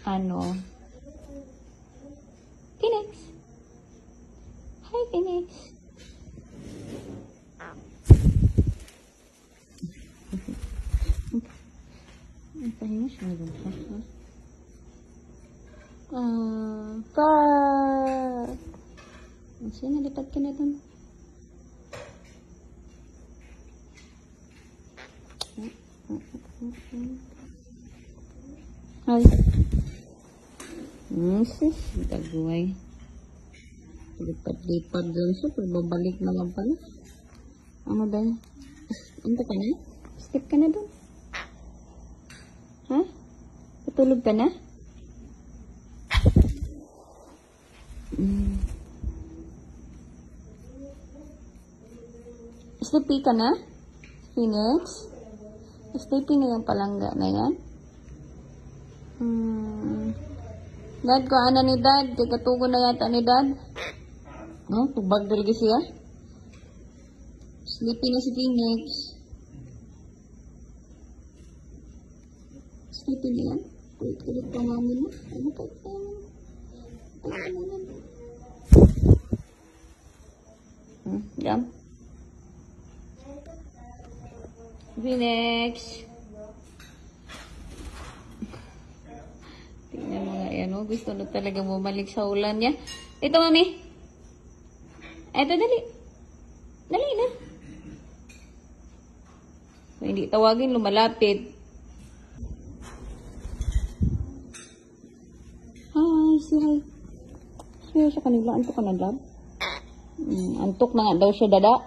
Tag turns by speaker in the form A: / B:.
A: ano, Phoenix. Hi, Phoenix. Pahinga siya na doon. Sige, nalipat ka na doon. Hi. Sis, dagway. Lipat-lipat doon siya. Babalik na lang pala. Ano ba? Ano ka na? Skip ka na doon. Ha? Patulog ka na? Sleepy ka na? Phoenix? Sleepy na yung palangga na yan? Dad, ko ana ni Dad? Kaya katugo na yata ni Dad? No? Tubag talaga siya? Sleepy na si Phoenix. Sleepy na yan? Kulit-kulit pa namin mo. Ano ka pa? Jam? Phoenix. Tingnan mo nga yan, oh. Gusto na talaga bumalik sa ulan niya. Ito, mami. Ito, dali. Dali na. Kung hindi tawagin, lumalapit. Hi, say hi. Say hi sa kanila. Antok ka na, Dad? Antok na nga daw siya, Dada.